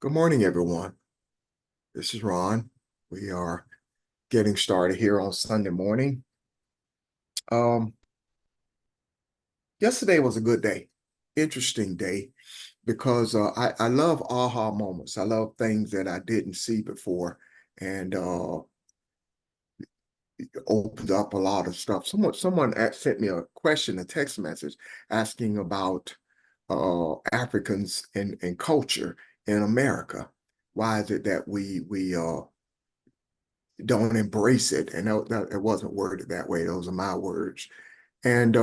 Good morning, everyone. This is Ron. We are getting started here on Sunday morning. Um, Yesterday was a good day, interesting day, because I love aha moments. I love things that I didn't see before, and it opens up a lot of stuff. Someone sent me a question, a text message, asking about Africans and culture in America. Why is it that we don't embrace it? And it wasn't worded that way. Those are my words. And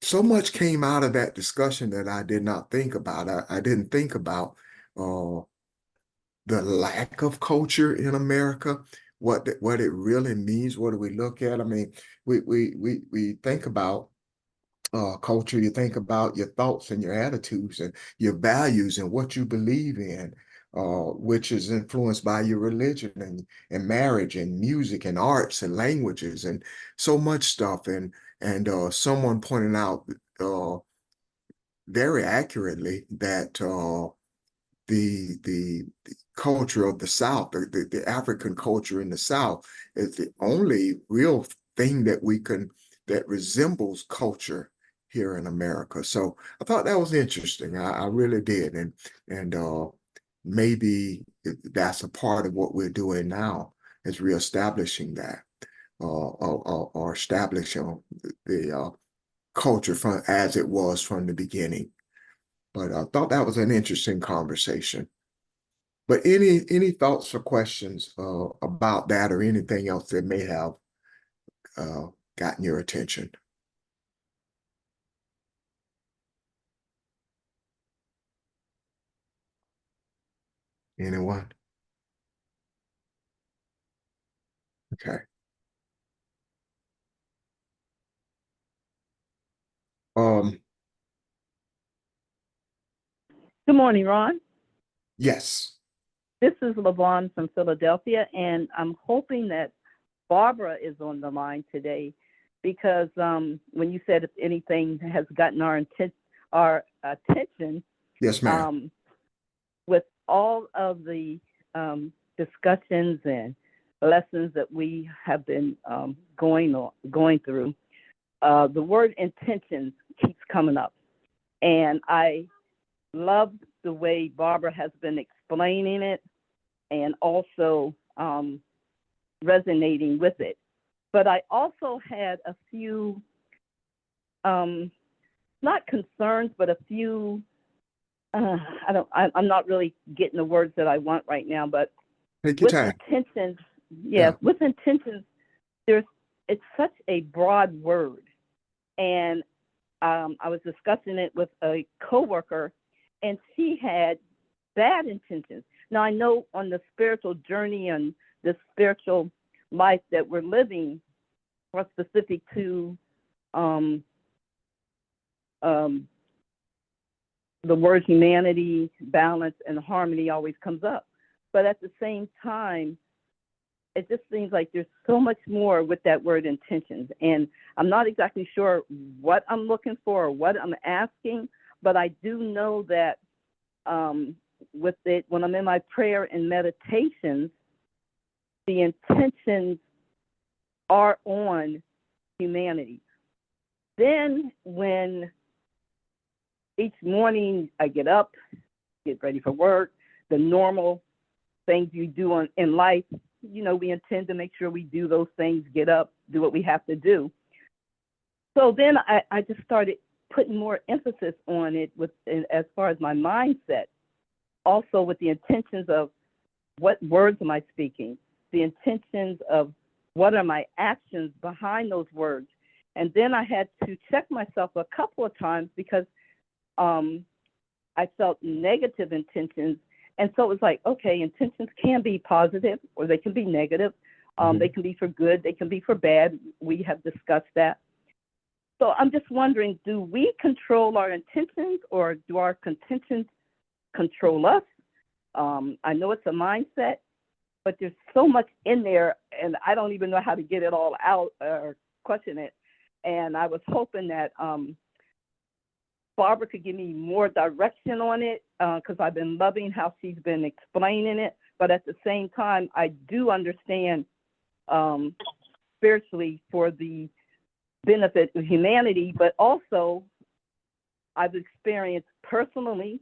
so much came out of that discussion that I did not think about. I didn't think about uh, the lack of culture in America, what it really means. What do we look at? I mean, we think about culture. You think about your thoughts and your attitudes and your values and what you believe in, which is influenced by your religion and marriage and music and arts and languages and so much stuff. And someone pointed out uh, very accurately that the culture of the South, the African culture in the South, is the only real thing that resembles culture here in America. So I thought that was interesting. I really did, and maybe that's a part of what we're doing now is reestablishing that, or establishing the culture from as it was from the beginning. But I thought that was an interesting conversation. But any thoughts or questions about that or anything else that may have uh, gotten your attention? Anyone? Okay. Um, Good morning, Ron. yes. This is LaVon from Philadelphia, and I'm hoping that Barbara is on the line today because when you said if anything has gotten our attention, Yes, ma'am. um, with all of the discussions and lessons that we have been going through, the word intentions keeps coming up, and I love the way Barbara has been explaining it and also resonating with it. But I also had a few, um, not concerns, but a few. I don't. I'm not really getting the words that I want right now. But Take your with time. intentions, yes, Yeah. with intentions, there's. It's such a broad word, and I was discussing it with a coworker, and she had bad intentions. Now I know on the spiritual journey and the spiritual life that we're living are specific to um, um, the word humanity, balance, and harmony always comes up. But at the same time, it just seems like there's so much more with that word intentions. And I'm not exactly sure what I'm looking for or what I'm asking, but I do know that with it, when I'm in my prayer and meditations, the intentions are on humanity. Then when each morning I get up, get ready for work, the normal things you do in life, we intend to make sure we do those things, get up, do what we have to do. So then I just started putting more emphasis on it as far as my mindset, also with the intentions of what words am I speaking, the intentions of what are my actions behind those words. And then I had to check myself a couple of times because um, I felt negative intentions. And so it was like, okay, intentions can be positive or they can be negative. They Mhm. can be for good, they can be for bad. We have discussed that. So I'm just wondering, do we control our intentions or do our intentions control us? I know it's a mindset, but there's so much in there, and I don't even know how to get it all out or question it. And I was hoping that Barbara could give me more direction on it, because I've been loving how she's been explaining it. But at the same time, I do understand spiritually for the benefit of humanity, but also I've experienced personally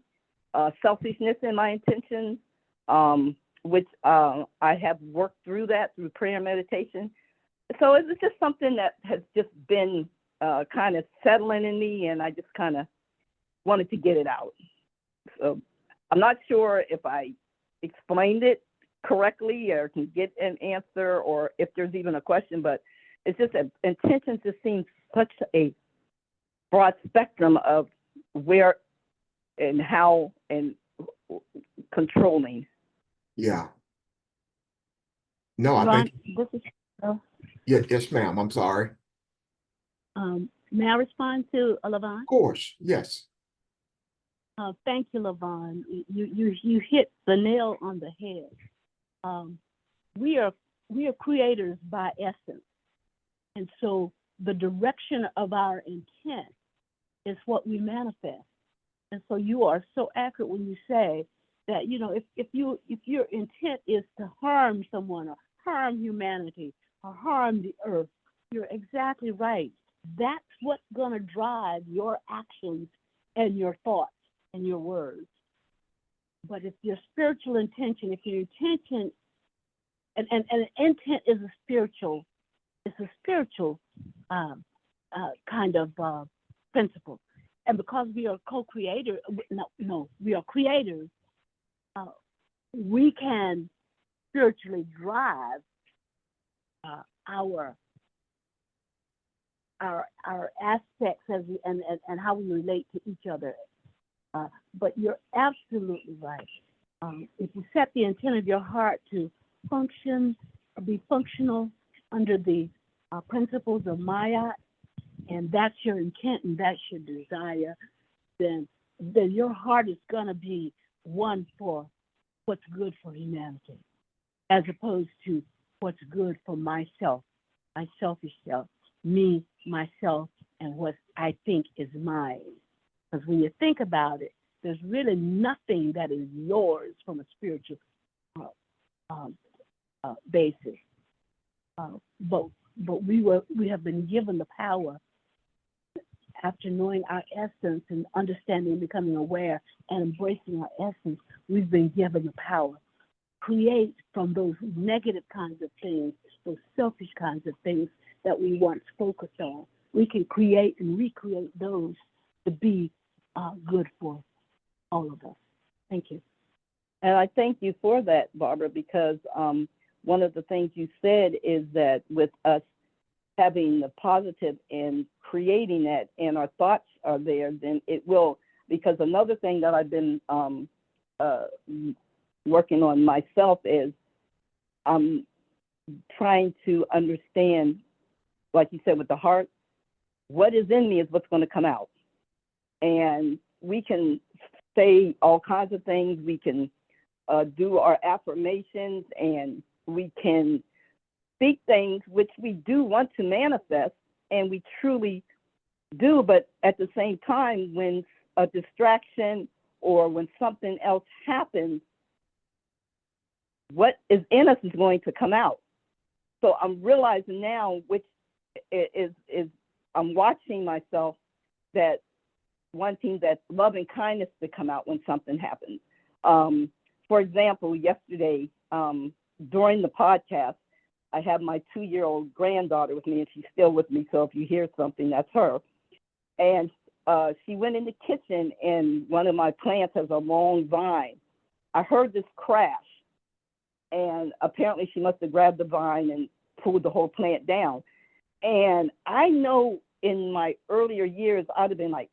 selfishness in my intentions, which I have worked through that through prayer and meditation. So it's just something that has just been kind of settling in me, and I just kind of wanted to get it out. So I'm not sure if I explained it correctly or can get an answer or if there's even a question, but it's just that intention just seems such a broad spectrum of where and how and controlling. Yeah. No, I Ron, think, this is yes, ma'am. I'm sorry. may I respond to Lavon? Of course. Yes. Thank you, Lavon. You hit the nail on the head. We are creators by essence, and so the direction of our intent is what we manifest. And so you are so accurate when you say that, if your intent is to harm someone or harm humanity or harm the earth, you're exactly right. That's what's going to drive your actions and your thoughts and your words. But if your spiritual intention, if your intention, and intent is a spiritual kind of principle. And because we are co-creators, we are creators, we can spiritually drive our aspects and how we relate to each other. But you're absolutely right. If you set the intent of your heart to function or be functional under the principles of Maya, and that's your intent and that's your desire, then your heart is going to be one for what's good for humanity, as opposed to what's good for myself, my selfish self, me, myself, and what I think is mine. Because when you think about it, there's really nothing that is yours from a spiritual basis. But we have been given the power, after knowing our essence and understanding, becoming aware and embracing our essence, we've been given the power to create from those negative kinds of things, those selfish kinds of things that we once focused on. We can create and recreate those to be good for all of us. Thank you. And I thank you for that, Barbara, because one of the things you said is that with us having the positive and creating that, and our thoughts are there, then it will. Because another thing that I've been working on myself is I'm trying to understand, like you said, with the heart, what is in me is what's going to come out. And we can say all kinds of things. We can do our affirmations, and we can speak things which we do want to manifest, and we truly do. But at the same time, when a distraction or when something else happens, what is in us is going to come out. So I'm realizing now, which is I'm watching myself, that wanting that love and kindness to come out when something happens. For example, yesterday during the podcast, I have my 2-year-old granddaughter with me, and she's still with me. So if you hear something, that's her. And she went in the kitchen, and one of my plants has a long vine. I heard this crash, and apparently she must have grabbed the vine and pulled the whole plant down. And I know in my earlier years, I'd have been like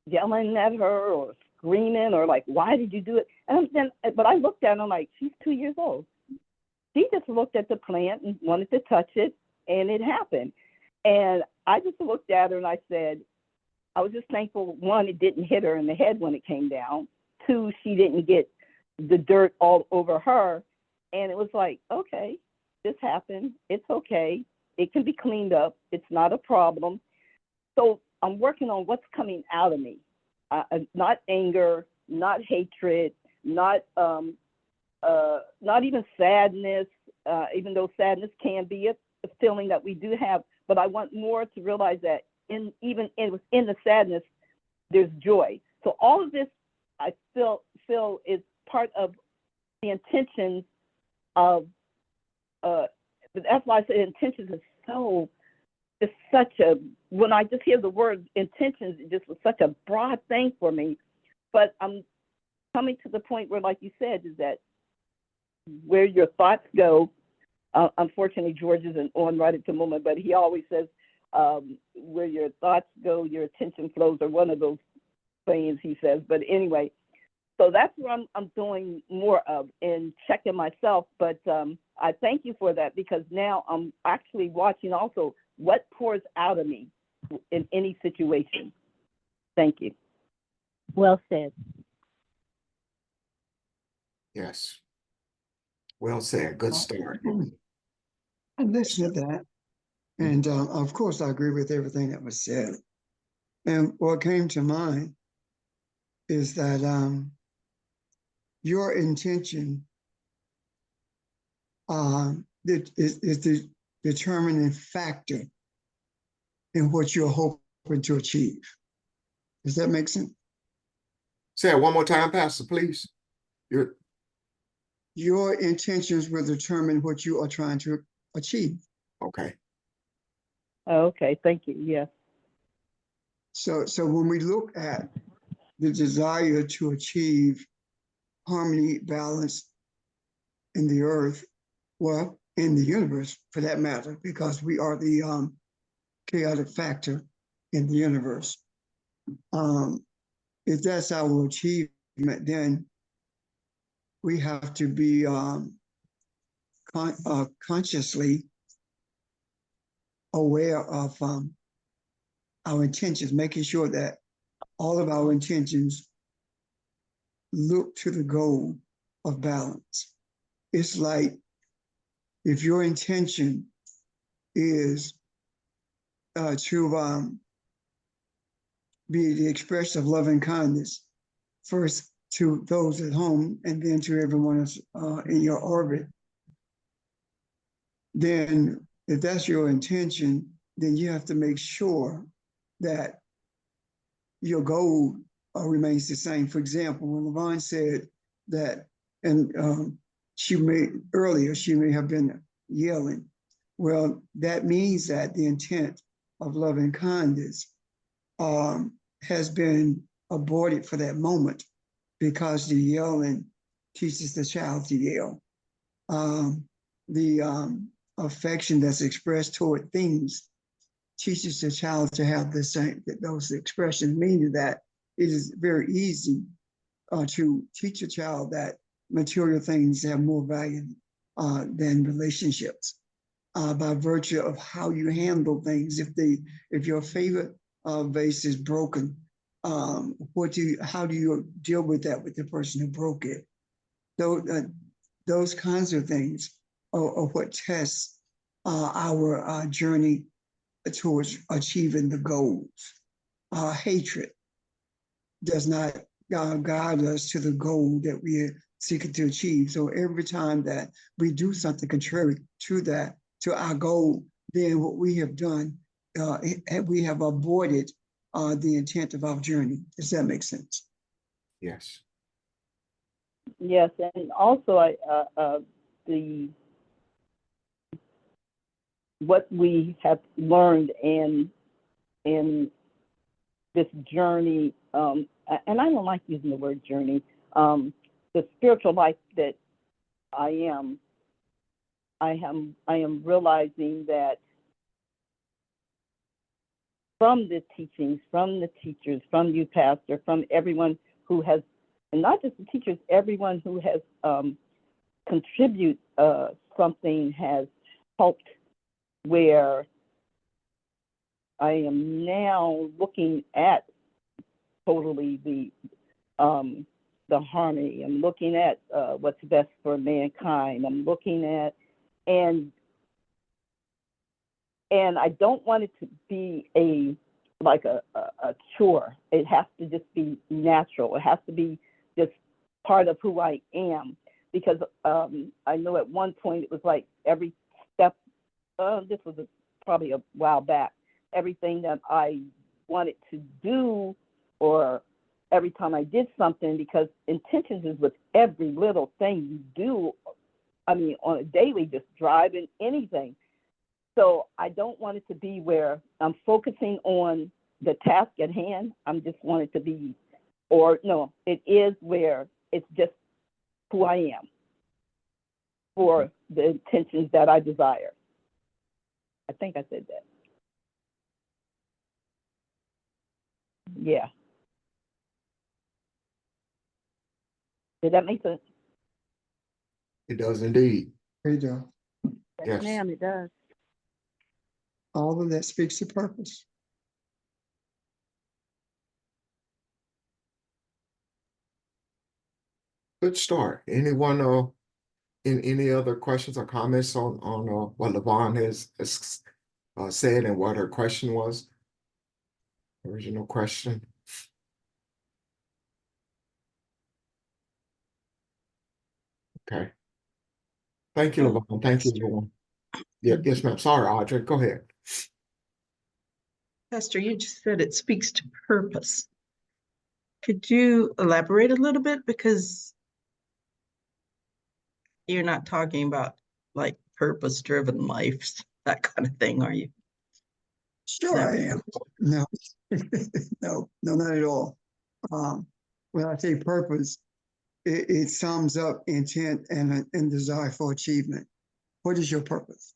yelling at her or screaming or like, why did you do it? And then, but I looked at her, I'm like, she's 2 years old. She just looked at the plant and wanted to touch it, and it happened. And I just looked at her and I said, I was just thankful, one, it didn't hit her in the head when it came down. Two, she didn't get the dirt all over her. And it was like, okay, this happened. It's okay. It can be cleaned up. It's not a problem. So I'm working on what's coming out of me. not anger, not hatred, not even sadness, even though sadness can be a feeling that we do have. But I want more to realize that even in the sadness, there's joy. So all of this, I feel is part of the intentions of. That's why I say intentions is so. It's such a, when I just hear the word intentions, it just was such a broad thing for me. But I'm coming to the point where, like you said, is that where your thoughts go. Unfortunately, George isn't on right at the moment, but he always says, where your thoughts go, your attention flows, or one of those things he says. But anyway, so that's what I'm doing more of and checking myself. But I thank you for that, because now I'm actually watching also what pours out of me in any situation. Thank you. Well said. Yes. Well said. Good start. I listened to that, and of course, I agree with everything that was said. And what came to mind is that your intention is the determining factor in what you're hoping to achieve. Does that make sense? Say it one more time, Pastor, please. Your intentions will determine what you are trying to achieve. Okay. Okay, thank you. Yes. So when we look at the desire to achieve harmony, balance in the earth, well, in the universe for that matter, because we are the chaotic factor in the universe. If that's our achievement, then we have to be consciously aware of our intentions, making sure that all of our intentions look to the goal of balance. It's like if your intention is to be the expression of love and kindness, first to those at home and then to everyone else in your orbit, then if that's your intention, then you have to make sure that your goal remains the same. For example, when LaVon said that, and she may have been yelling. Well, that means that the intent of love and kindness has been aborted for that moment, because the yelling teaches the child to yell. The affection that's expressed toward things teaches the child to have those expressions, meaning that it is very easy to teach a child that material things have more value than relationships by virtue of how you handle things. If your favorite vase is broken, how do you deal with that with the person who broke it? Those kinds of things are what tests our journey towards achieving the goals. Hatred does not guide us to the goal that we are seeking to achieve. So every time that we do something contrary to that, to our goal, then what we have done, we have aborted the intent of our journey. Does that make sense? Yes. Yes, and also what we have learned in this journey, and I don't like using the word journey, the spiritual life that I am realizing that from the teachings, from the teachers, from you, Pastor, from everyone who has, and not just the teachers, everyone who has contribute something has helped, where I am now looking at totally the harmony. I'm looking at what's best for mankind. I'm looking at, and I don't want it to be like a chore. It has to just be natural. It has to be just part of who I am. Because I know at one point it was like every step, this was probably a while back, everything that I wanted to do, or every time I did something, because intentions is with every little thing you do. I mean, on a daily, just driving, anything. So I don't want it to be where I'm focusing on the task at hand. I'm just want it to be, or no, it is where it's just who I am for the intentions that I desire. I think I said that. Yeah. Did that make sense? It does indeed. There you go. Yes. Ma'am, it does. All of that speaks to purpose. Good start. Anyone in any other questions or comments on what LaVon has said and what her question was? Original question. Okay. Thank you, LaVon. Thank you, everyone. Yeah, yes, ma'am. Sorry, Audrey. Go ahead. Pastor, you just said it speaks to purpose. Could you elaborate a little bit? Because you're not talking about like purpose-driven lives, that kind of thing, are you? Sure, I am. No, no, not at all. When I say purpose, it sums up intent and desire for achievement. What is your purpose?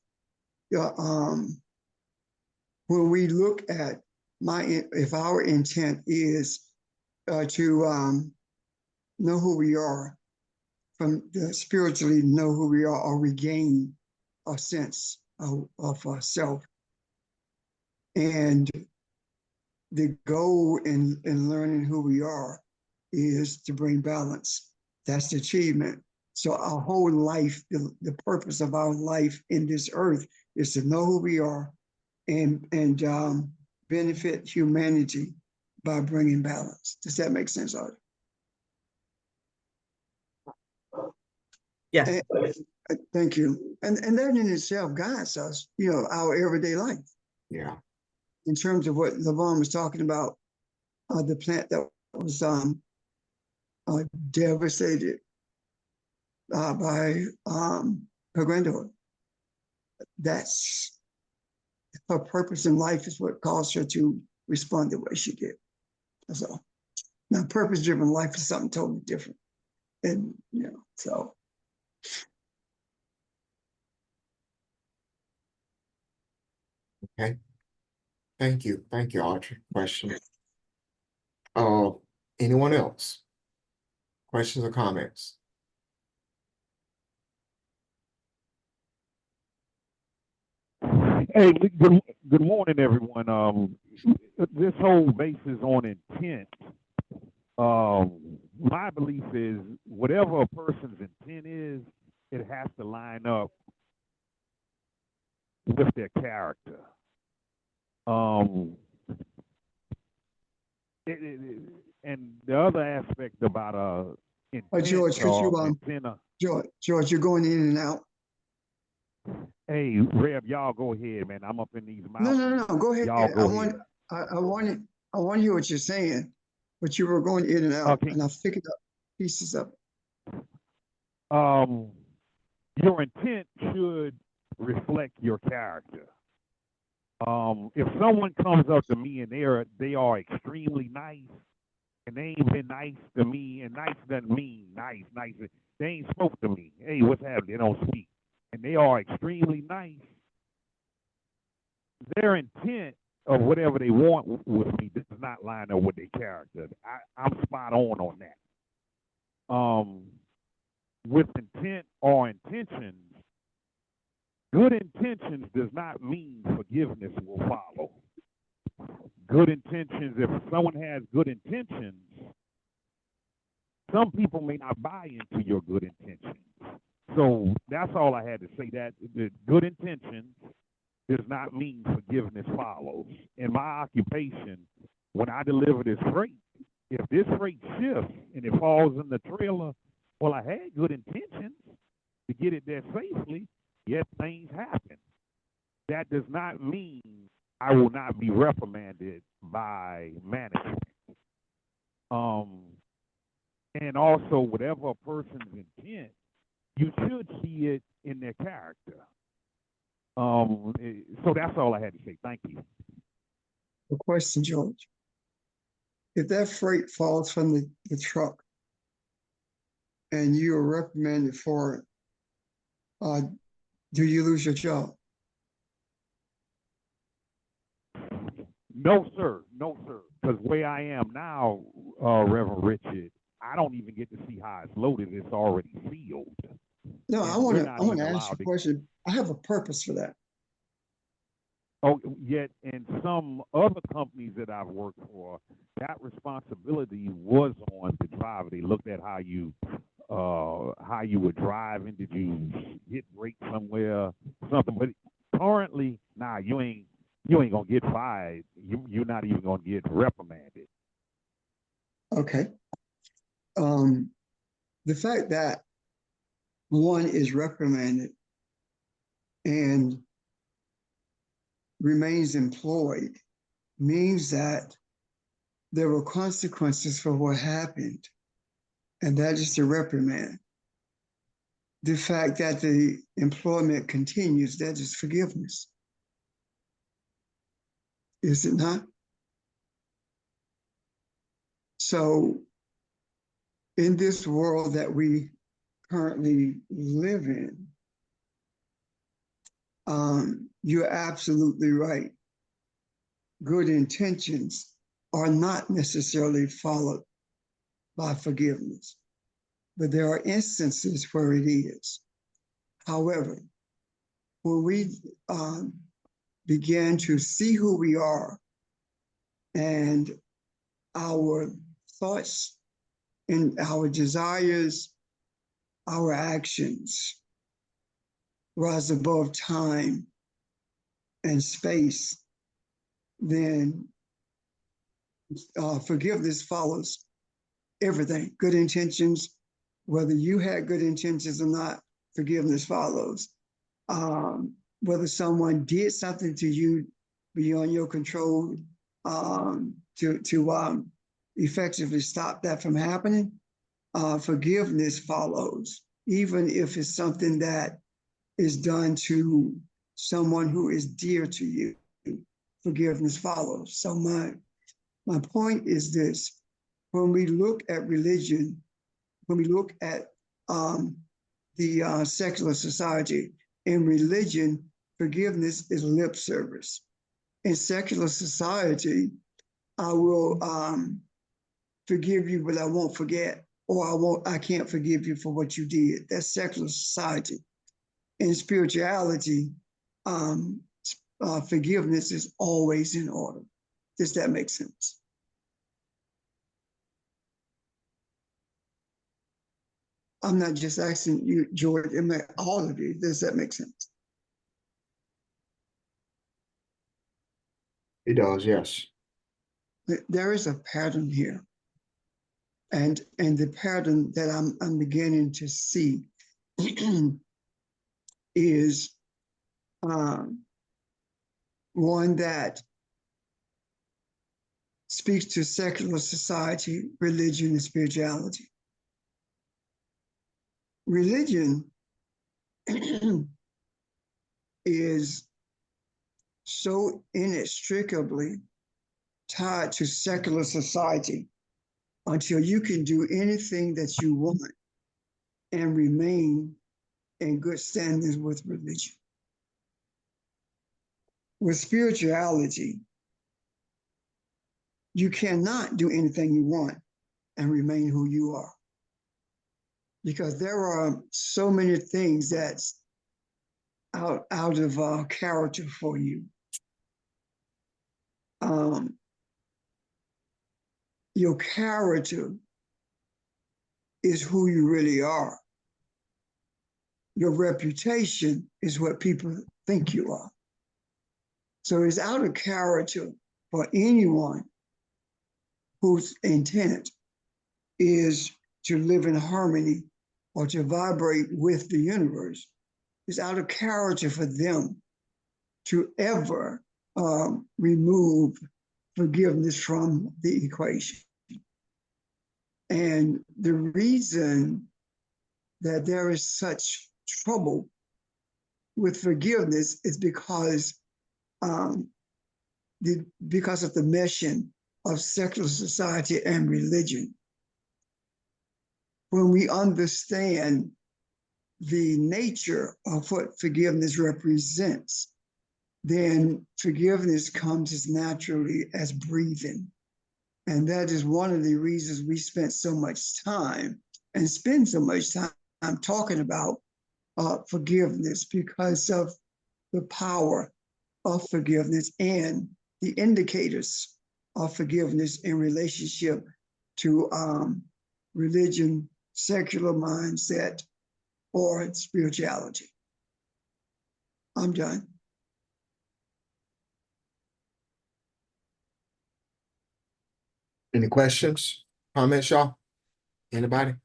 Yeah, when we look at if our intent is to know who we are, spiritually know who we are, or regain a sense of self. And the goal in learning who we are is to bring balance. That's the achievement. So our whole life, the purpose of our life in this earth is to know who we are and benefit humanity by bringing balance. Does that make sense, Audrey? Yes. Thank you. And that in itself guides us, our everyday life. Yeah. In terms of what LaVon was talking about, the plant that was devastated by her granddaughter. That's her purpose in life is what caused her to respond the way she did. That's all. Now, purpose-driven life is something totally different. And, so. Okay. Thank you. Thank you, Audrey. Question. Anyone else? Questions or comments? Hey, good morning, everyone. This whole basis on intent. My belief is whatever a person's intent is, it has to line up with their character. And the other aspect about intent, George, could you George, you're going in and out. Hey, Rev, y'all go ahead, man. I'm up in these mountains. No, go ahead. Y'all go ahead. I want to hear what you're saying, but you were going in and out, Okay. and I figured up pieces of it. Your intent should reflect your character. If someone comes up to me and they are extremely nice, and they ain't been nice to me, and nice doesn't mean nice. They ain't spoke to me. Hey, what's happening? They don't speak. And they are extremely nice. Their intent of whatever they want with me does not line up with their character. I'm spot on that. With intent or intentions, good intentions does not mean forgiveness will follow. Good intentions, if someone has good intentions, some people may not buy into your good intentions. So that's all I had to say. That the good intentions does not mean forgiveness follows. In my occupation, when I deliver this freight, if this freight shifts and it falls in the trailer, well, I had good intentions to get it there safely, yet things happen. That does not mean I will not be reprimanded by management. And also, whatever a person's intent, you should see it in their character. So that's all I had to say. Thank you. A question, George. If that freight falls from the truck and you are reprimanded for it, do you lose your job? No, sir. No, sir. Because where I am now, Reverend Richard, I don't even get to see how it's loaded. It's already sealed. No, And I want we're to not I want even to ask you allowed a to. question. I have a purpose for that. Oh, yet in some other companies that I've worked for, that responsibility was on the driver. They looked at how you were driving. Did you hit brake somewhere? Something. But currently, nah, you ain't gonna get fired. You're not even gonna get reprimanded. Okay. The fact that one is reprimanded and remains employed means that there were consequences for what happened, and that is the reprimand. The fact that the employment continues, that is forgiveness. Is it not? So in this world that we currently live in, you're absolutely right. Good intentions are not necessarily followed by forgiveness, but there are instances where it is. However, when we begin to see who we are and our thoughts and our desires, our actions rise above time and space, then forgiveness follows everything. Good intentions, whether you had good intentions or not, forgiveness follows. Whether someone did something to you beyond your control to effectively stop that from happening, forgiveness follows, even if it's something that is done to someone who is dear to you. Forgiveness follows. So my point is this: when we look at religion, when we look at the secular society, in religion, forgiveness is lip service. In secular society, I will forgive you, but I won't forget, or I can't forgive you for what you did. That's secular society. In spirituality, forgiveness is always in order. Does that make sense? I'm not just asking you, George, all of you. Does that make sense? It does, yes. There is a pattern here. And the pattern that I'm beginning to see is one that speaks to secular society, religion, and spirituality. Religion is so inextricably tied to secular society until you can do anything that you want and remain in good standings with religion. With spirituality, you cannot do anything you want and remain who you are, because there are so many things that's out of character for you. Your character is who you really are. Your reputation is what people think you are. So it's out of character for anyone whose intent is to live in harmony or to vibrate with the universe. It's out of character for them to ever remove forgiveness from the equation. And the reason that there is such trouble with forgiveness is because of the meshing of secular society and religion. When we understand the nature of what forgiveness represents, then forgiveness comes as naturally as breathing. And that is one of the reasons we spent so much time and spend so much time talking about forgiveness, because of the power of forgiveness and the indicators of forgiveness in relationship to religion, secular mindset, or spirituality. I'm done. Any questions, comments, y'all? Anybody?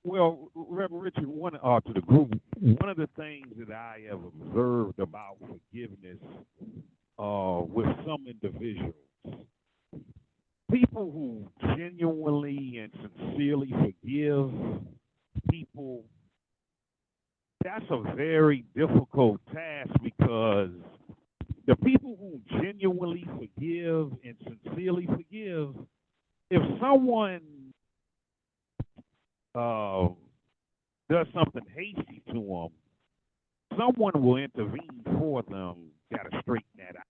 Well, Reverend Richard, to the group, one of the things that I have observed about forgiveness with some individuals, people who genuinely and sincerely forgive people, that's a very difficult task, because the people who genuinely forgive and sincerely forgive, if someone does something hasty to them, someone will intervene for them, got to straighten that out.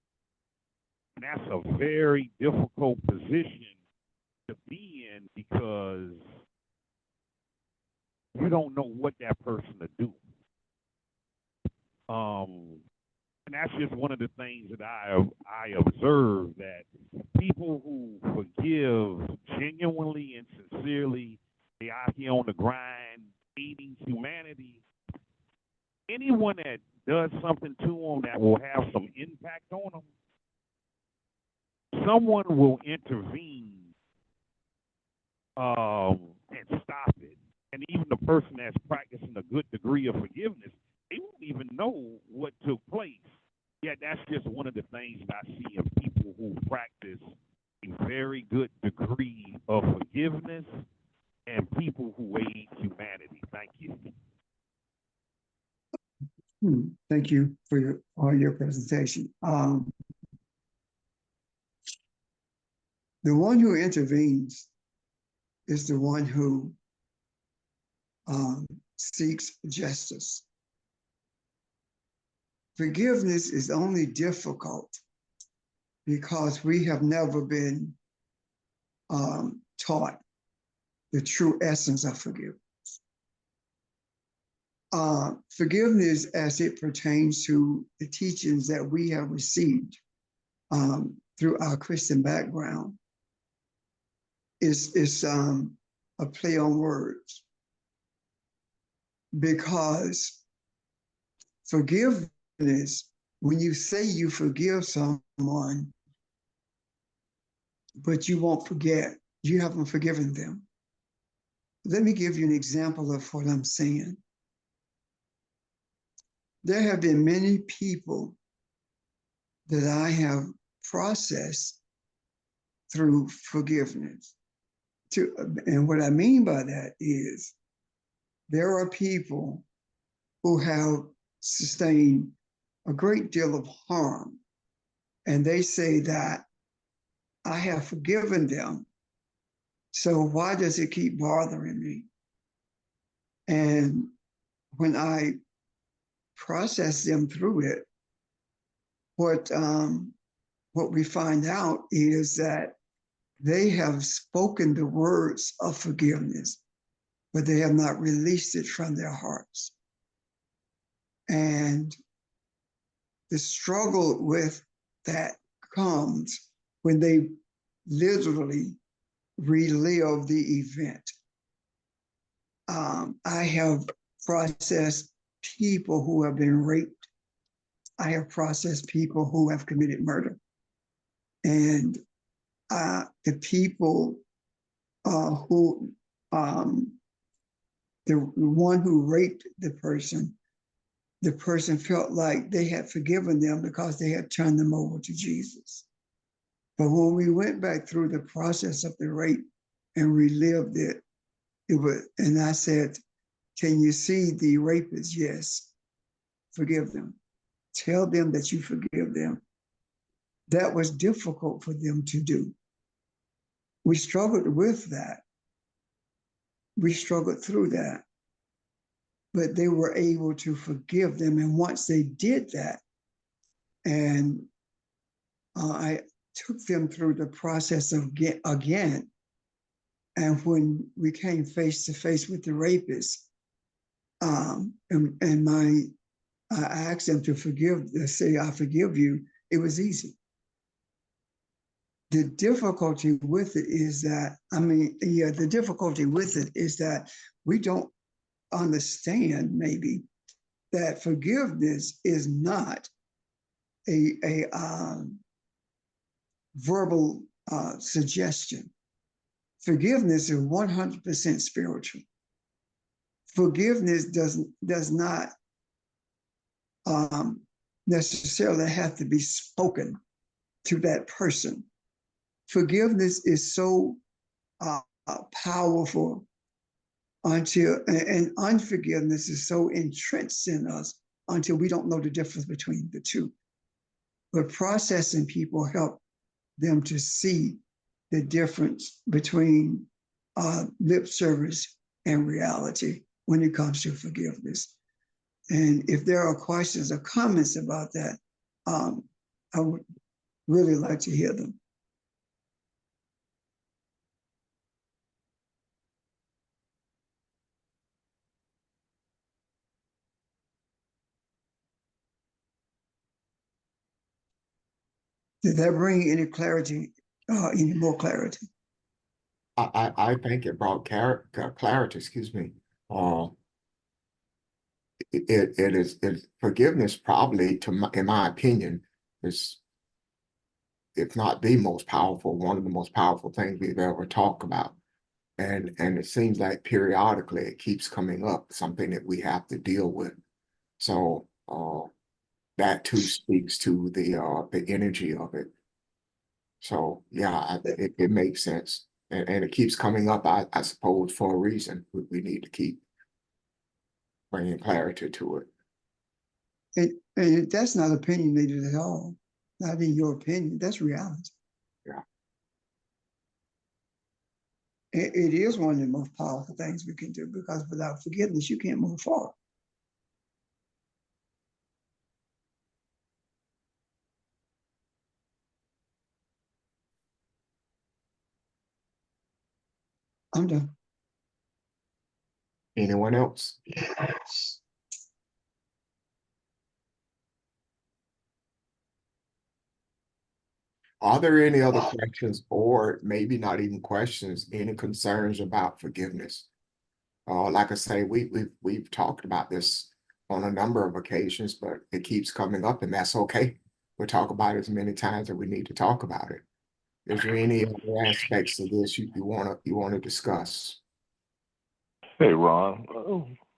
And that's a very difficult position to be in, because you don't know what that person will do. And that's just one of the things that I observe, that people who forgive genuinely and sincerely, they out here on the grind, feeding humanity. Anyone that does something to them that will have some impact on them, someone will intervene and stop it. And even the person that's practicing a good degree of forgiveness, they won't even know what took place. Yet that's just one of the things that I see in people who practice a very good degree of forgiveness and people who aid humanity. Thank you. Thank you for your presentation. The one who intervenes is the one who seeks justice. Forgiveness is only difficult because we have never been taught the true essence of forgiveness. Forgiveness, as it pertains to the teachings that we have received through our Christian background, is a play on words, because forgiveness, when you say you forgive someone, but you won't forget, you haven't forgiven them. Let me give you an example of what I'm saying. There have been many people that I have processed through forgiveness. And what I mean by that is, there are people who have sustained a great deal of harm, and they say that I have forgiven them, so why does it keep bothering me? And when I process them through it, what we find out is that they have spoken the words of forgiveness, but they have not released it from their hearts. And the struggle with that comes when they literally relive the event. I have processed people who have been raped. I have processed people who have committed murder. And the people who, the one who raped the person felt like they had forgiven them because they had turned them over to Jesus. But when we went back through the process of the rape and relived it, and I said, can you see the rapists? Yes, forgive them. Tell them that you forgive them. That was difficult for them to do. We struggled with that. We struggled through that. But they were able to forgive them. And once they did that, and I took them through the process of again. And when we came face to face with the rapist, I asked them to say, I forgive you. It was easy. The difficulty with it is that, the difficulty with it is that we don't understand maybe that forgiveness is not a verbal suggestion. Forgiveness is 100% spiritual. Forgiveness does not necessarily have to be spoken to that person. Forgiveness is so powerful and unforgiveness is so entrenched in us until we don't know the difference between the two. But processing people help them to see the difference between lip service and reality when it comes to forgiveness. And if there are questions or comments about that, I would really like to hear them. Did that bring any clarity, any more clarity? I think it brought clarity, excuse me. It is forgiveness probably, in my opinion, is, if not the most powerful, one of the most powerful things we've ever talked about. And it seems like periodically it keeps coming up, something that we have to deal with. So that too speaks to the energy of it. So yeah, it makes sense. And it keeps coming up, I suppose, for a reason. We need to keep bringing clarity to it. And that's not opinionated at all. Not in your opinion, that's reality. Yeah. It is one of the most powerful things we can do, because without forgiveness, you can't move forward. I'm done. Anyone else? Are there any other questions, or maybe not even questions, any concerns about forgiveness? Like I say, we've talked about this on a number of occasions, but it keeps coming up, and that's okay. We'll talk about it as many times as we need to talk about it. Is there any other aspects of this you wanna discuss? Hey, Ron. I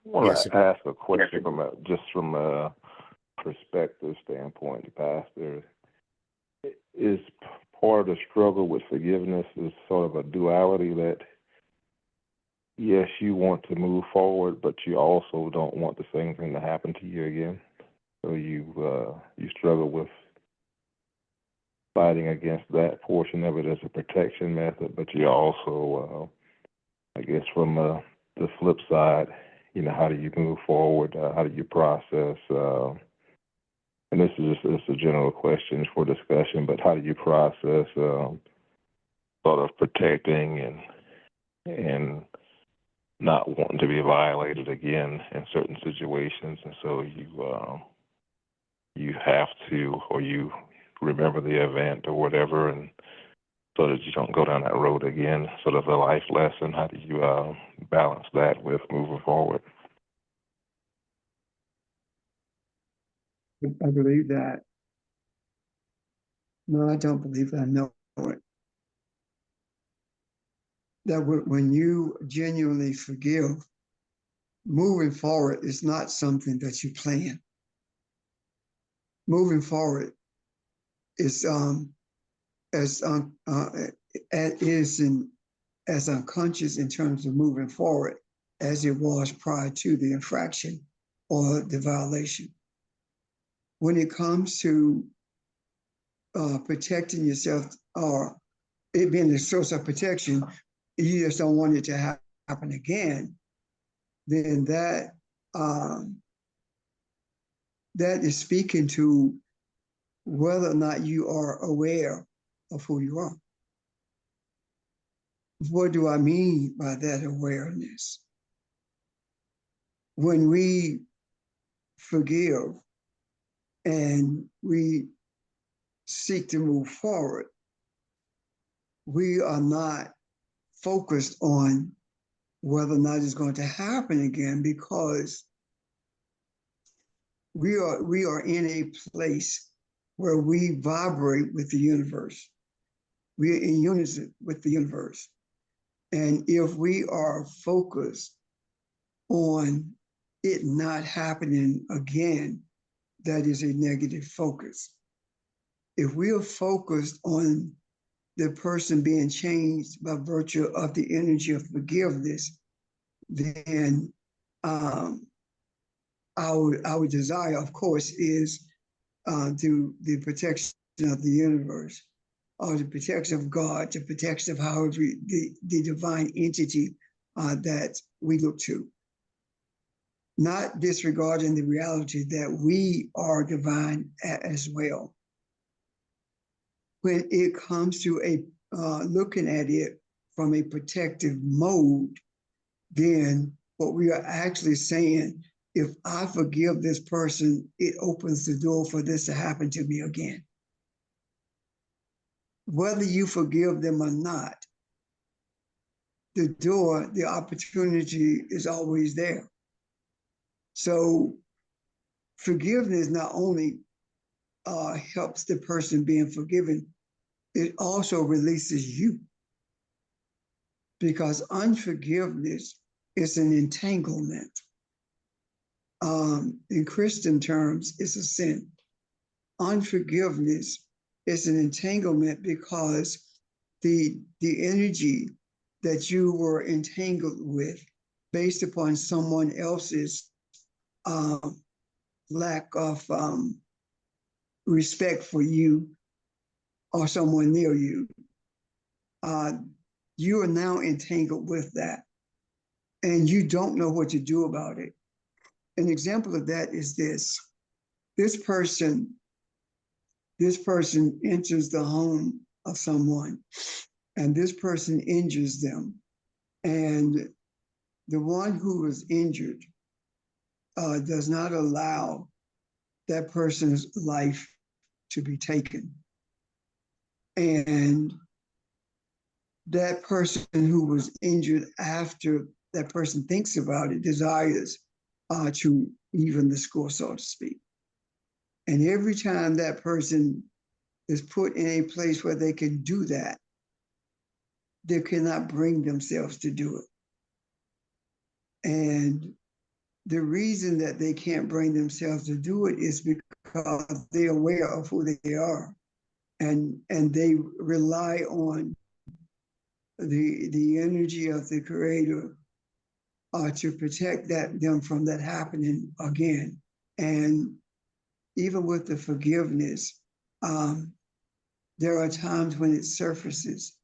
want Yes, to sir. ask a question from a perspective standpoint, Pastor. Is part of the struggle with forgiveness is sort of a duality that, yes, you want to move forward, but you also don't want the same thing to happen to you again. So you struggle with fighting against that portion of it as a protection method, but you also, I guess, from the flip side, how do you move forward? How do you process? And this is just a general question for discussion, but how do you process sort of protecting and not wanting to be violated again in certain situations? And so you have to, or you remember the event or whatever, and so that you don't go down that road again, sort of a life lesson. How do you balance that with moving forward? I believe that. No, I don't believe that. I know it. That when you genuinely forgive, moving forward is not something that you plan. Moving forward is as as unconscious in terms of moving forward as it was prior to the infraction or the violation. When it comes to protecting yourself or it being a source of protection, you just don't want it to happen again, then that is speaking to whether or not you are aware of who you are. What do I mean by that awareness? When we forgive and we seek to move forward, we are not focused on whether or not it's going to happen again, because we are in a place where we vibrate with the universe. We are in unison with the universe. And if we are focused on it not happening again, that is a negative focus. If we are focused on the person being changed by virtue of the energy of forgiveness, then our desire, of course, is to the protection of the universe, or the protection of God, the protection of however the divine entity that we look to. Not disregarding the reality that we are divine as well. When it comes to looking at it from a protective mode, then what we are actually saying, if I forgive this person, it opens the door for this to happen to me again. Whether you forgive them or not, the door, the opportunity is always there. So forgiveness not only helps the person being forgiven, it also releases you. Because unforgiveness is an entanglement. In Christian terms, it's a sin. Unforgiveness is an entanglement because the energy that you were entangled with based upon someone else's lack of respect for you or someone near you, you are now entangled with that, and you don't know what to do about it. An example of that is this. This person enters the home of someone, and this person injures them. And the one who was injured does not allow that person's life to be taken. And that person who was injured, after that person thinks about it, desires to even the score, so to speak. And every time that person is put in a place where they can do that, they cannot bring themselves to do it. And the reason that they can't bring themselves to do it is because they're aware of who they are. And they rely on the energy of the Creator to protect them from that happening again. And even with the forgiveness, there are times when it surfaces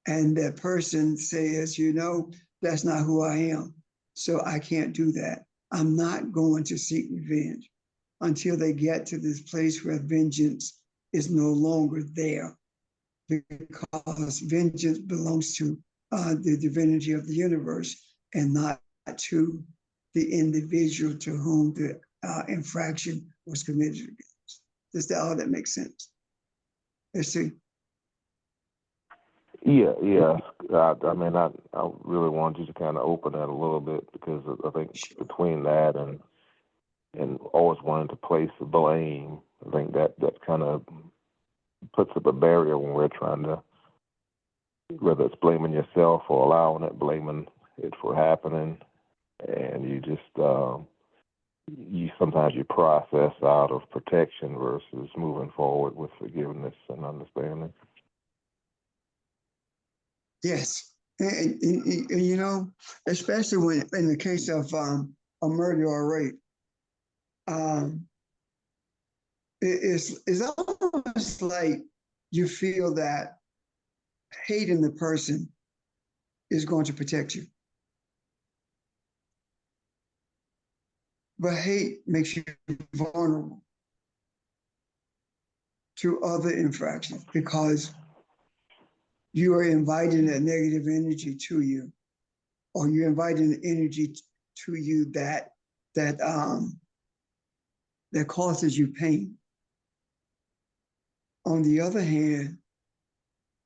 and that person says, you know, that's not who I am, so I can't do that. I'm not going to seek revenge until they get to this place where vengeance is no longer there, because vengeance belongs to the divinity of the universe and not to the individual to whom the infraction was committed against. Does that all that makes sense? Let's see. Yeah. I mean, I really wanted you to kind of open that a little bit, because I think between that and and always wanting to place the blame. I think that kind of puts up a barrier when we're trying to, whether it's blaming yourself or allowing it, blaming it for happening, and you just sometimes you process out of protection versus moving forward with forgiveness and understanding. Yes, and you know, especially when in the case of a murder or rape, it's almost like you feel that hating the person is going to protect you. But hate makes you vulnerable to other infractions because you are inviting that negative energy to you, or you're inviting the energy to you that causes you pain. On the other hand,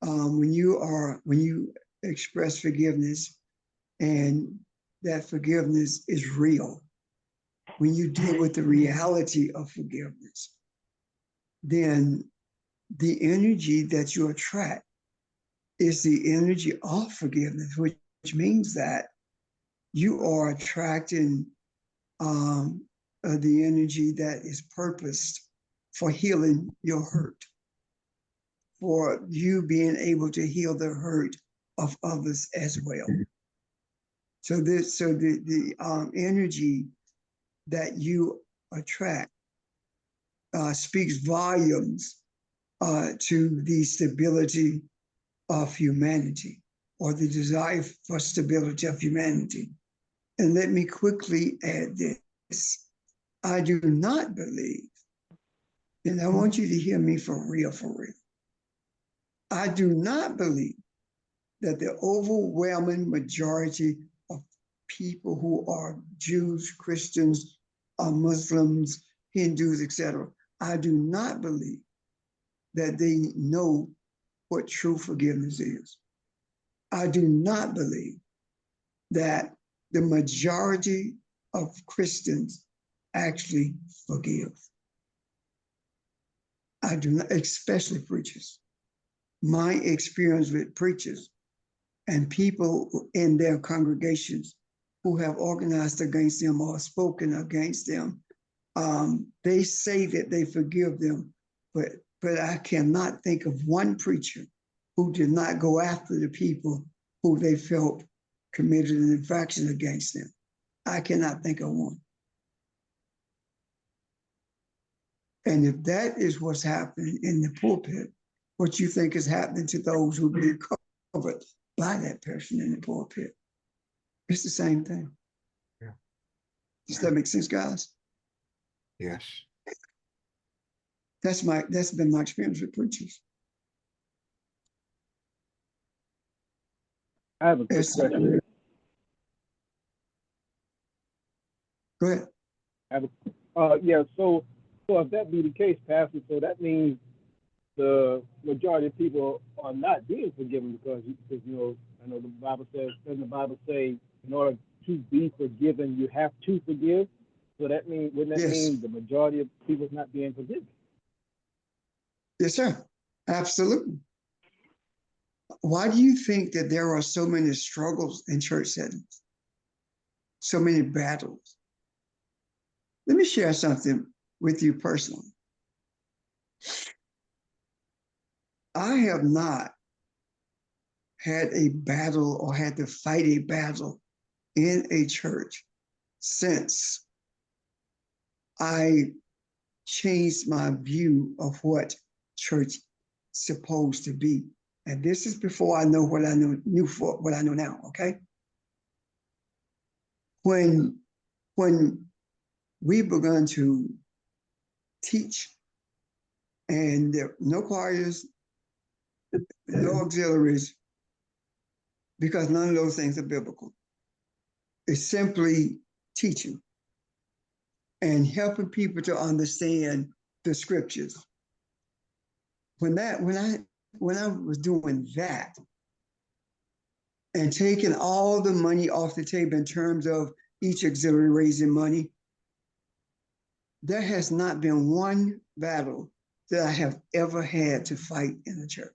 when you express forgiveness and that forgiveness is real, when you deal with the reality of forgiveness, then the energy that you attract is the energy of forgiveness, which means that you are attracting the energy that is purposed for healing your hurt, for you being able to heal the hurt of others as well. So the energy that you attract speaks volumes to the stability of humanity, or the desire for stability of humanity. And let me quickly add this. I do not believe, and I want you to hear me for real. I do not believe that the overwhelming majority of people who are Jews, Christians, Muslims, Hindus, etc., I do not believe that they know what true forgiveness is. I do not believe that the majority of Christians actually forgive. I do not, especially preachers. My experience with preachers and people in their congregations who have organized against them or spoken against them, they say that they forgive them, but I cannot think of one preacher who did not go after the people who they felt committed an infraction against them. I cannot think of one. And if that is what's happening in the pulpit, what you think is happening to those who be covered by that person in the pulpit, it's the same thing. Yeah. Does that make sense, guys? Yes. That's been my experience with preachers. I have a quick question. Go ahead. So if that be the case, Pastor, so that means the majority of people are not being forgiven because you know, I know the Bible says, doesn't the Bible say in order to be forgiven, you have to forgive? So that means, wouldn't that mean the majority of people is not being forgiven? Yes, sir. Absolutely. Why do you think that there are so many struggles in church settings? So many battles? Let me share something with you personally. I have not had a battle or had to fight a battle in a church since I changed my view of what church is supposed to be. And this is before I know what I knew for what I know now, okay? When we began to teach, and there no choirs, no auxiliaries, because none of those things are biblical. It's simply teaching and helping people to understand the scriptures. When I was doing that and taking all the money off the table in terms of each auxiliary raising money, there has not been one battle that I have ever had to fight in the church.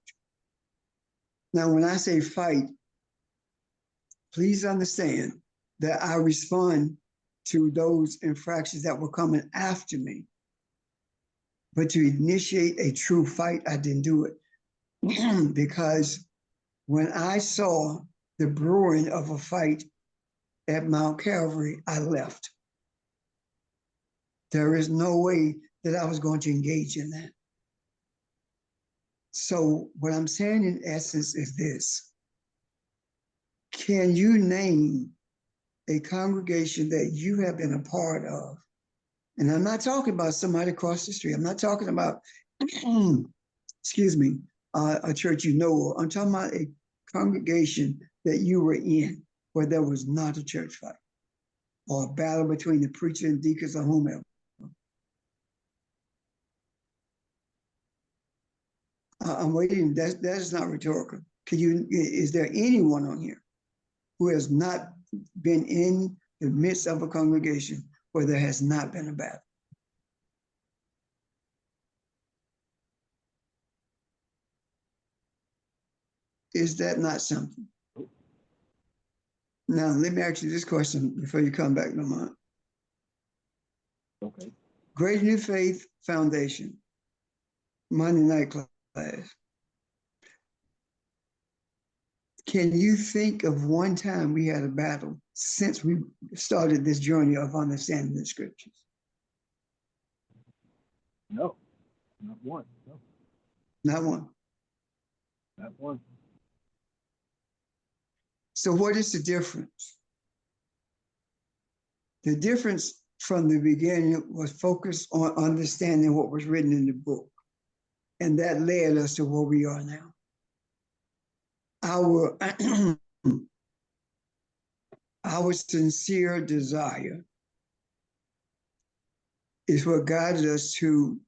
Now, when I say fight, please understand that I respond to those infractions that were coming after me. But to initiate a true fight, I didn't do it because when I saw the brewing of a fight at Mount Calvary, I left. There is no way that I was going to engage in that. So what I'm saying in essence is this. Can you name a congregation that you have been a part of? And I'm not talking about somebody across the street. I'm not talking about, excuse me, a church you know of. I'm talking about a congregation that you were in where there was not a church fight or a battle between the preacher and deacons or whomever. I'm waiting. That is not rhetorical. Is there anyone on here who has not been in the midst of a congregation where there has not been a battle? Is that not something? Now, let me ask you this question before you come back, Lamont. Okay. Great New Faith Foundation, Monday night class. Can you think of one time we had a battle since we started this journey of understanding the scriptures? No, not one. No, Not one. not one. So what is the difference? The difference from the beginning was focused on understanding what was written in the book. And that led us to where we are now. Our sincere desire is what guided us to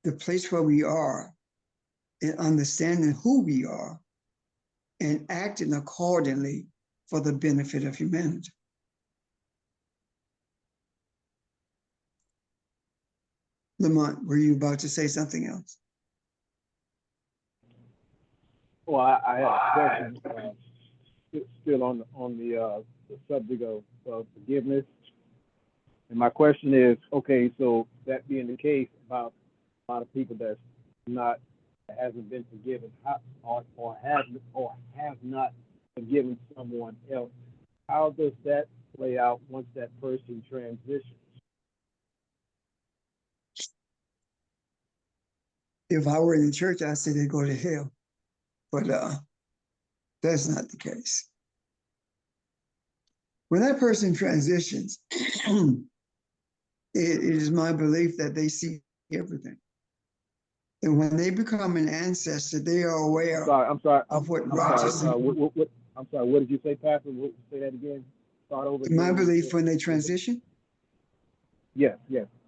the place where we are in understanding who we are and acting accordingly for the benefit of humanity. Lamont, were you about to say something else? Well, I have a question still on the subject of forgiveness, and my question is, okay, so that being the case about a lot of people that hasn't been forgiven, or have not forgiven someone else, how does that play out once that person transitions? If I were in the church, I'd say they go to hell, but that's not the case. When that person transitions, it is my belief that they see everything. And when they become an ancestor, they are aware I'm sorry. of what I'm righteousness. sorry. I'm sorry. What did you say, Pastor? Say that again. Start over. My belief, when they transition, yes,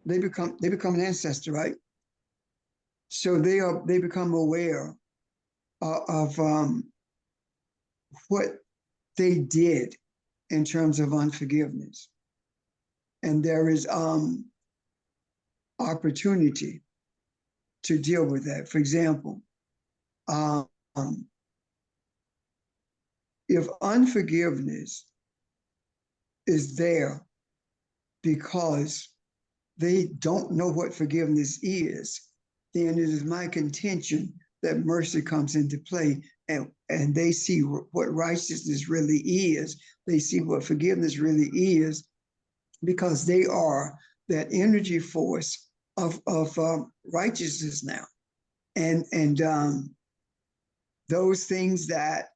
they become an ancestor, right? So they become aware of what they did in terms of unforgiveness, and there is opportunity to deal with that. For example, if unforgiveness is there because they don't know what forgiveness is, then it is my contention that mercy comes into play, and they see what righteousness really is. They see what forgiveness really is, because they are that energy force of righteousness now. And those things that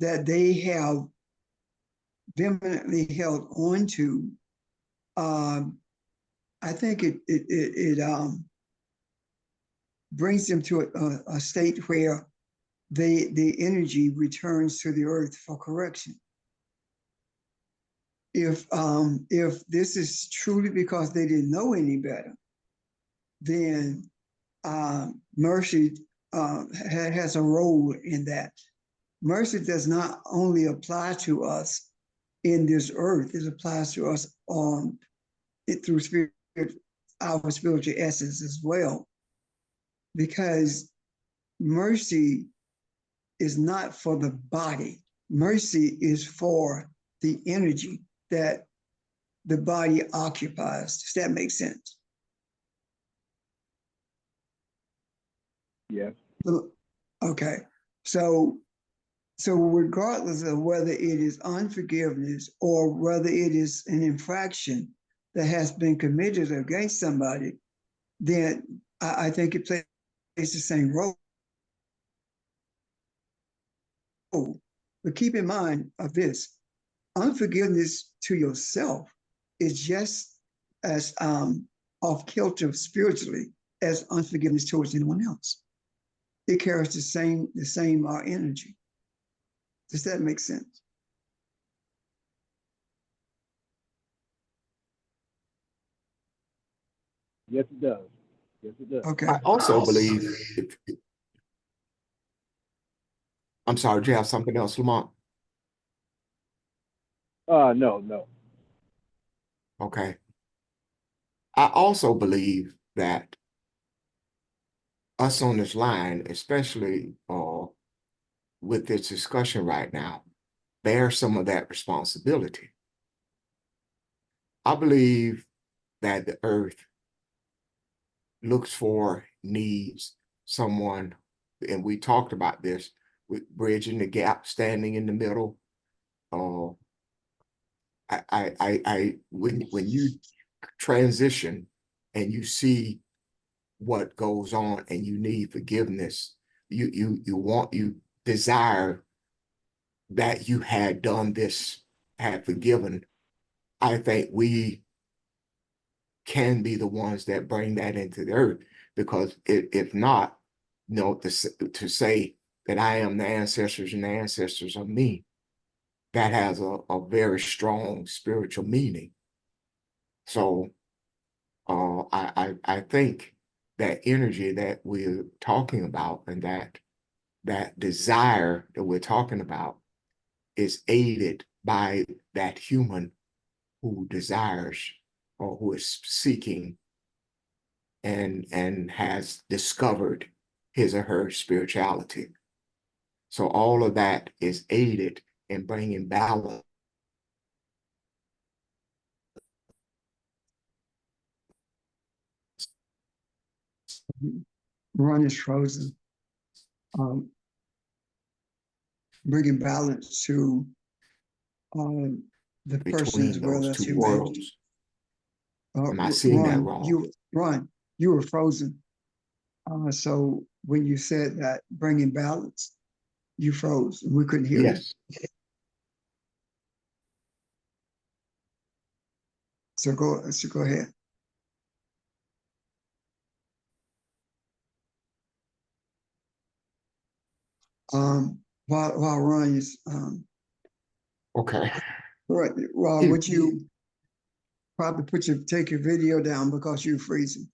they have vehemently held on to, I think it brings them to a state where the energy returns to the earth for correction. If this is truly because they didn't know any better, then mercy has a role in that. Mercy does not only apply to us in this earth; it applies to us through spiritual our spiritual essence as well, because mercy is not for the body. Mercy is for the energy that the body occupies. Does that make sense? Yes. Okay. So regardless of whether it is unforgiveness or whether it is an infraction that has been committed against somebody, then I think it plays the same role. But keep in mind of this, unforgiveness to yourself is just as off kilter spiritually as unforgiveness towards anyone else. It carries the same energy. Does that make sense? Yes, it does. Yes, it does. Okay. I also believe, I'm sorry, do you have something else, Lamont? No. Okay. I also believe that us on this line, especially with this discussion right now, bear some of that responsibility. I believe that the earth looks for, needs someone, and we talked about this, with bridging the gap, standing in the middle. When you transition and you see what goes on and you need forgiveness, you desire that you had done this, had forgiven. I think we can be the ones that bring that into the earth, because if not, to say that I am the ancestors and the ancestors are me, that has a very strong spiritual meaning. So I think that energy that we're talking about, and that desire that we're talking about, is aided by that human who desires, or who is seeking and has discovered his or her spirituality. So all of that is aided in bringing balance. Ron is frozen. Bringing balance to the person as Between well those as two humanity. worlds. Am I seeing that wrong? Ron, you were frozen. So when you said that bringing balance, you froze and we couldn't hear you. Yes. So go ahead. While Ron is Okay. right, Ron, would you probably take your video down because you're freezing?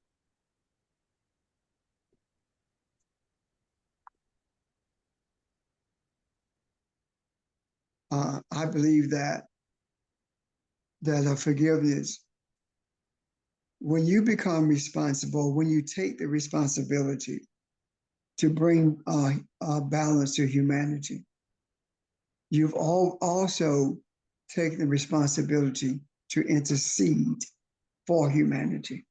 I believe that forgiveness, when you become responsible, when you take the responsibility to bring balance to humanity, you've also taken the responsibility to intercede for humanity.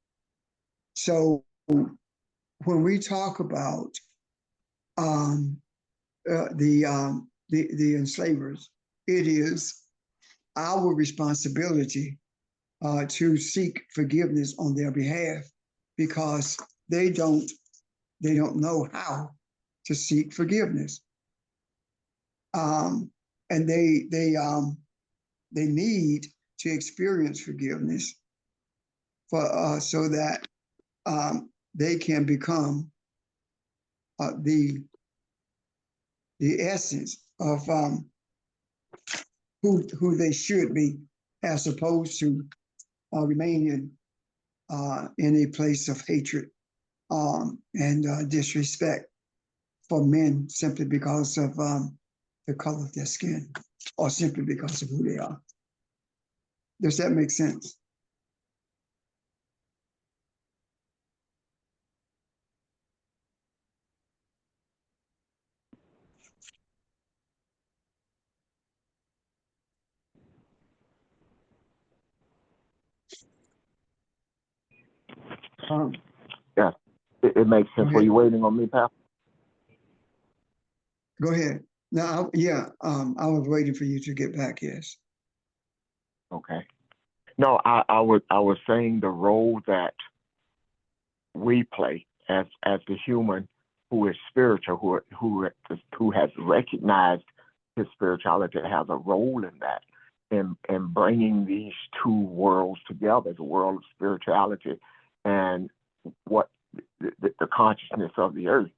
So when we talk about the enslavers, it is our responsibility to seek forgiveness on their behalf, because they don't know how to seek forgiveness, and they need to experience forgiveness for so that they can become the essence of who they should be, as opposed to remaining in a place of hatred and disrespect for men simply because of the color of their skin, or simply because of who they are. Does that make sense? Um, Yes, it makes sense. Were Okay. you waiting on me, Pastor? Go ahead. No, I was waiting for you to get back, yes. Okay. No, I was saying the role that we play as the human who is spiritual, who has recognized his spirituality, has a role in that, in bringing these two worlds together, the world of spirituality and what the consciousness of the earth.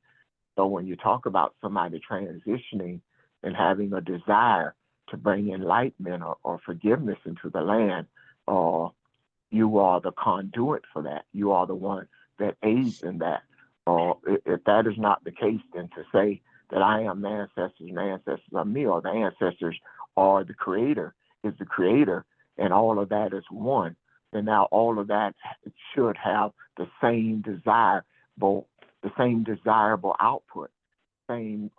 So when you talk about somebody transitioning and having a desire to bring enlightenment or forgiveness into the land, or you are the conduit for that. You are the one that aids in that. Or if that is not the case, then to say that I am the ancestors and the ancestors are me, or the ancestors are the creator, is the creator, and all of that is one, then now all of that should have the same desirable output, same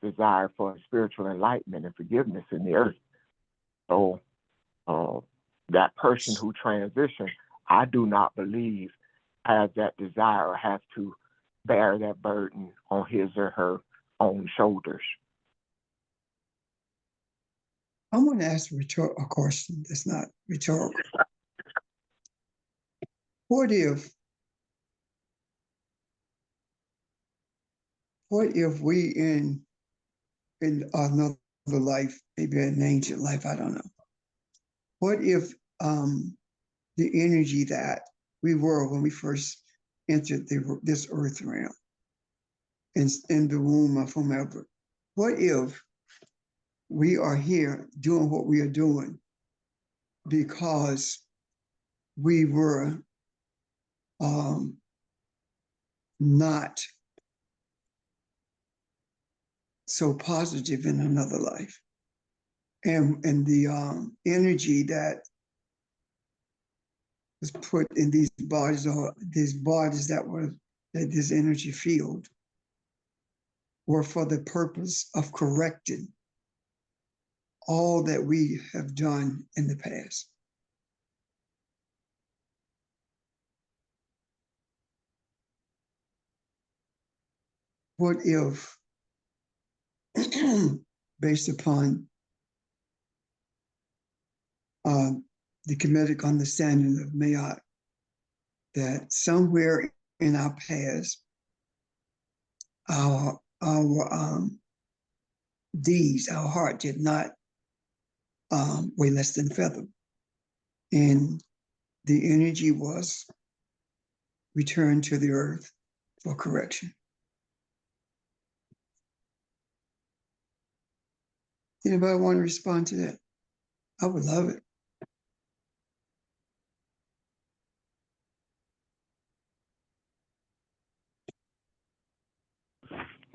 desire for spiritual enlightenment and forgiveness in the earth. So that person who transitions, I do not believe has that desire or has to bear that burden on his or her own shoulders. I want to ask a question that's not rhetorical. What if we in another life, maybe an ancient life, I don't know. What if the energy that we were when we first entered this earth realm, in the womb of whomever, what if we are here doing what we are doing because we were not so positive in another life, and the energy that was put in these bodies, or these bodies that this energy field, were for the purpose of correcting all that we have done in the past. What if, based upon the Kemetic understanding of Mayat, that somewhere in our past, our deeds, our heart did not weigh less than a feather, and the energy was returned to the earth for correction. Anybody want to respond to that? I would love it.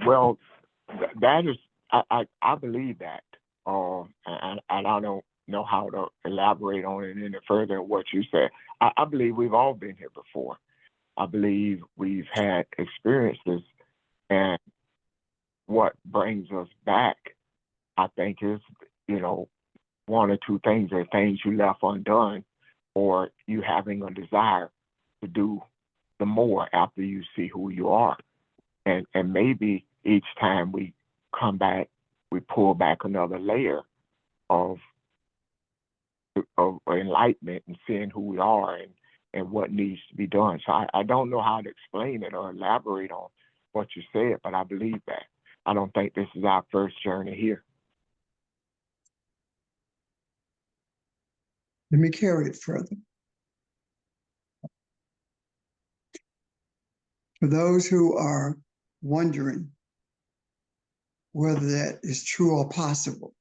Well, that is, I believe that, and I don't know how to elaborate on it any further than what you said. I believe we've all been here before. I believe we've had experiences, and what brings us back, I think, is, one or two things. There are things you left undone, or you having a desire to do the more after you see who you are. And maybe each time we come back, we pull back another layer of enlightenment and seeing who we are and what needs to be done. So I don't know how to explain it or elaborate on what you said, but I believe that. I don't think this is our first journey here. Let me carry it further. For those who are wondering whether that is true or possible,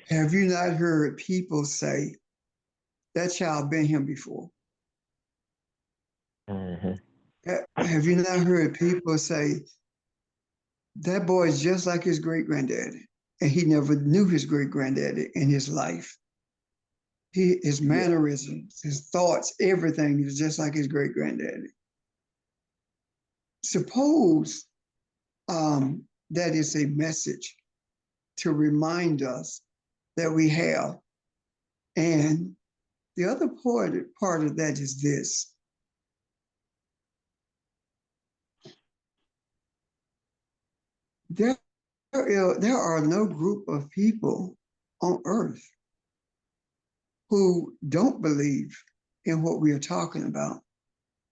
have you not heard people say, that child been here before? Mm-hmm. Have you not heard people say, that boy is just like his great granddaddy, and he never knew his great granddaddy in his life? His mannerisms, his thoughts, everything is just like his great granddaddy. Suppose that is a message to remind us that we have, and The other part of that is this. There are no group of people on earth who don't believe in what we are talking about,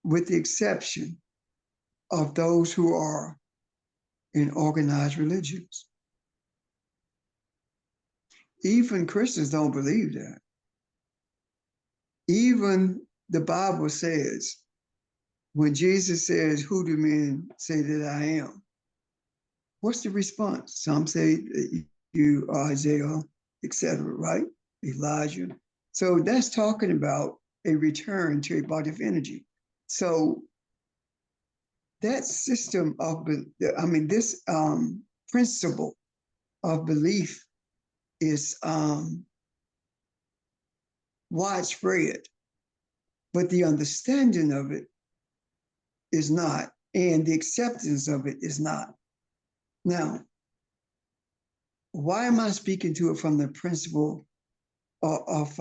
with the exception of those who are in organized religions. Even Christians don't believe that. Even the Bible says, when Jesus says, "Who do men say that I am?" What's the response? Some say that you are Isaiah, etc., right? Elijah. So that's talking about a return to a body of energy. So that system of, this principle of belief is widespread, but the understanding of it is not, and the acceptance of it is not. Now, why am I speaking to it from the principle of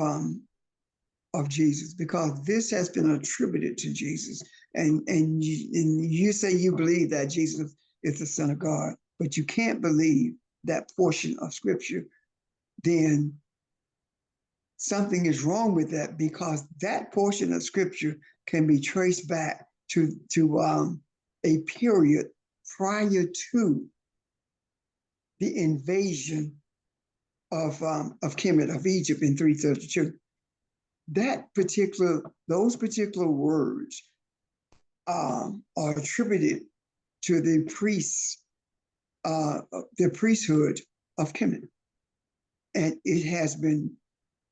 Jesus? Because this has been attributed to Jesus, and you say you believe that Jesus is the Son of God, but you can't believe that portion of Scripture, then something is wrong with that, because that portion of Scripture can be traced back to a period prior to the invasion of Kemet, of Egypt, in 332. Those particular words are attributed to the priests, the priesthood of Kemet, and it has been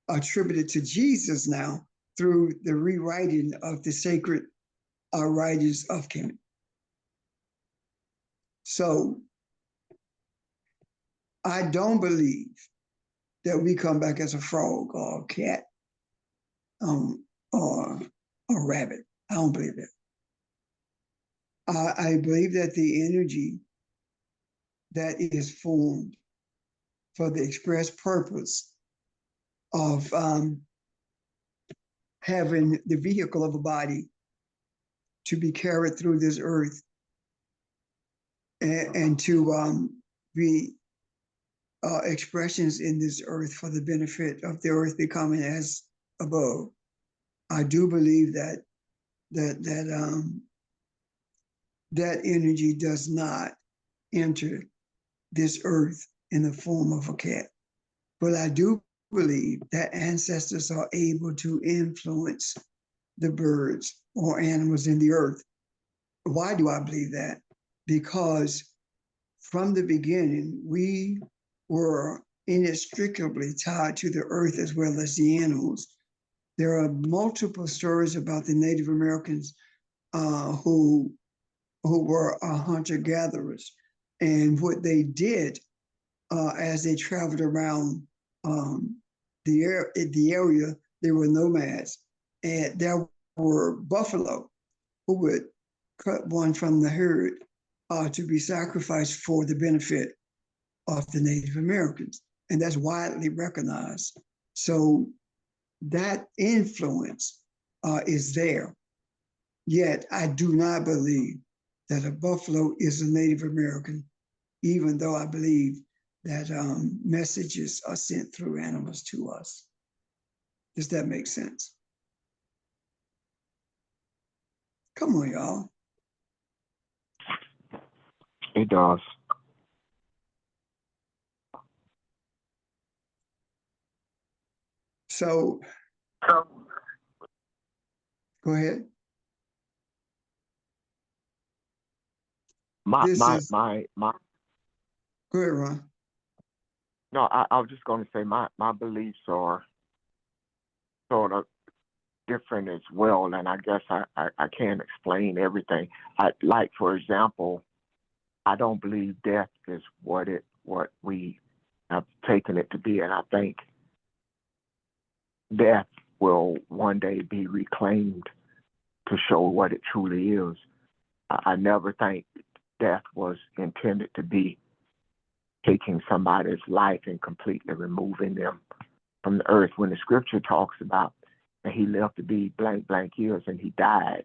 attributed to Jesus now through the rewriting of the sacred writings of Kemet. So I don't believe that we come back as a frog or a cat or a rabbit. I don't believe that. I believe that the energy that is formed for the express purpose of having the vehicle of a body to be carried through this earth and to be expressions in this earth for the benefit of the earth becoming as above. I do believe that energy does not enter this earth in the form of a cat. But I do believe that ancestors are able to influence the birds or animals in the earth. Why do I believe that? Because from the beginning, we were inextricably tied to the earth as well as the animals. There are multiple stories about the Native Americans who were hunter-gatherers, and what they did as they traveled around the area, they were nomads, and there were buffalo who would cut one from the herd to be sacrificed for the benefit of the Native Americans, and that's widely recognized. So that influence is there. Yet I do not believe that a buffalo is a Native American, even though I believe that messages are sent through animals to us. Does that make sense? Come on, y'all. It does. So, go ahead. My This my is- my my Go ahead, Ron. no, I was just going to say my beliefs are sort of different as well, and I guess I can't explain everything. Like, for example, I don't believe death is what we have taken it to be, and I think death will one day be reclaimed to show what it truly is. I never think death was intended to be taking somebody's life and completely removing them from the earth. When the scripture talks about and he lived to be blank, blank years and he died,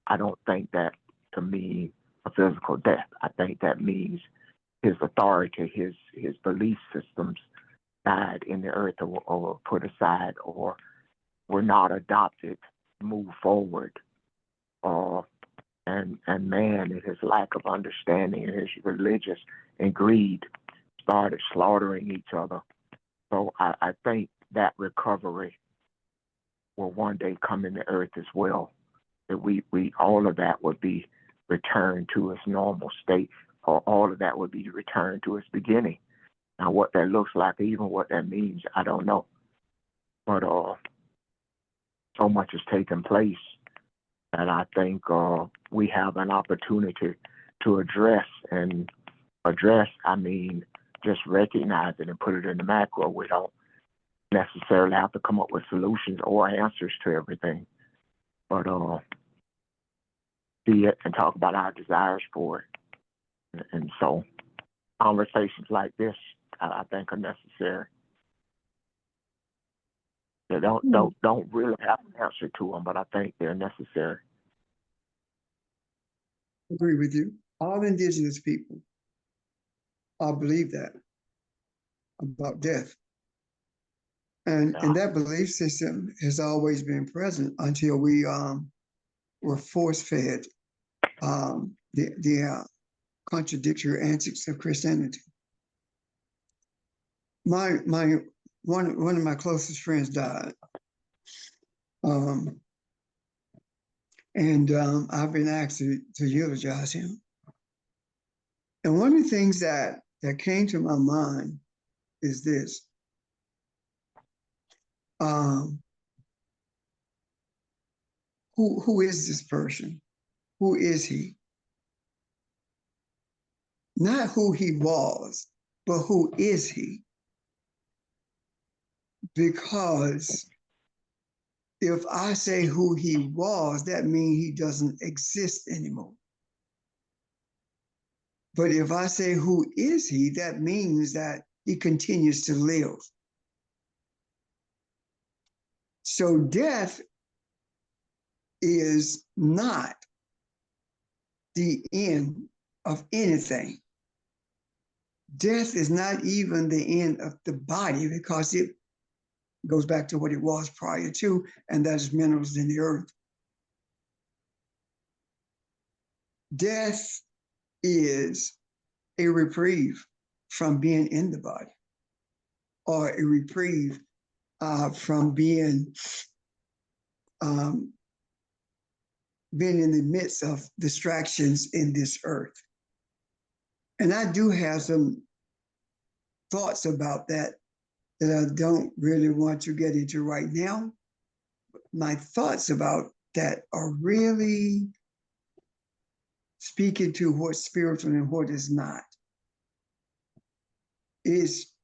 I don't think that to mean a physical death. I think that means his authority, his belief systems died in the earth or put aside or were not adopted, move forward, and man in his lack of understanding and his religious and greed started slaughtering each other. So I think that recovery will one day come in the earth as well. That we all of that would be returned to its normal state, or all of that would be returned to its beginning. Now, what that looks like, even what that means, I don't know. But so much has taken place, and I think we have an opportunity to address. I mean, just recognize it and put it in the macro. We don't necessarily have to come up with solutions or answers to everything, but see it and talk about our desires for it. And so conversations like this, I think, are necessary. They don't really have an answer to them, but I think they're necessary. Agree with you. All indigenous people, I believe that about death. And that belief system has always been present until we were force-fed the contradictory antics of Christianity. One of my closest friends died, and I've been asked to eulogize him. And one of the things that came to my mind is this. Who is this person? Who is he? Not who he was, but who is he? Because if I say who he was, that means he doesn't exist anymore. But if I say who is he, that means that he continues to live. So death is not the end of anything. Death is not even the end of the body, because it goes back to what it was prior to, and that is minerals in the earth. Death is a reprieve from being in the body, or a reprieve from being in the midst of distractions in this earth. And I do have some thoughts about that I don't really want to get into right now. My thoughts about that are really speaking to what's spiritual and what is not.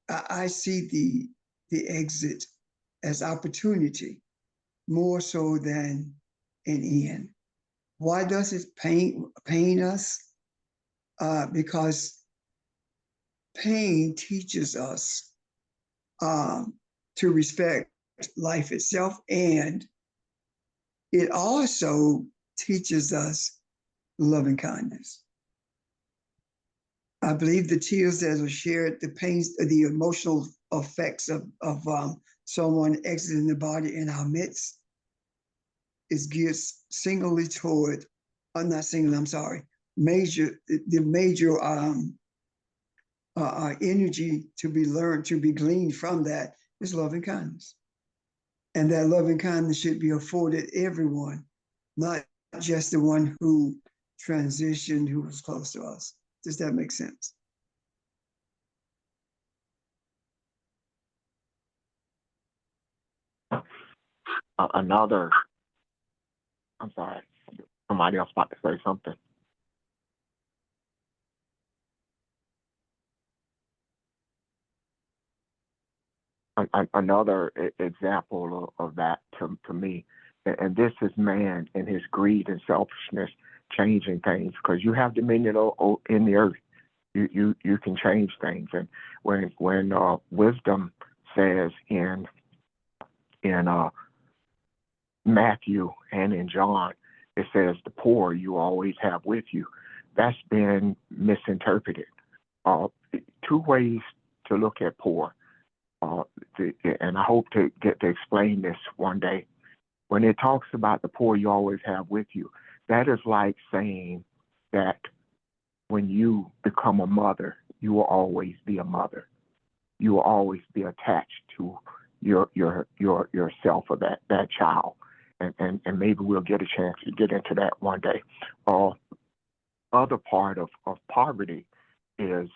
I see the exit as opportunity more so than an end. Why does it pain us? Because pain teaches us to respect life itself, and it also teaches us loving kindness. I believe the tears that are shared, the pains, the emotional effects of someone exiting the body in our midst is geared singly toward, not single, I'm sorry, the major energy to be learned, to be gleaned from that is loving kindness. And that loving kindness should be afforded everyone, not just the one who transitioned, who was close to us. Does that make sense? I'm sorry, somebody else about to say something. Another example of that to me, and this is man and his greed and selfishness changing things, because you have dominion in the earth. You can change things. And when wisdom says in Matthew and in John, it says the poor you always have with you. That's been misinterpreted. Two ways to look at poor. And I hope to get to explain this one day. When it talks about the poor you always have with you, that is like saying that when you become a mother, you will always be a mother. You will always be attached to yourself or that child. And maybe we'll get a chance to get into that one day. Other part of poverty is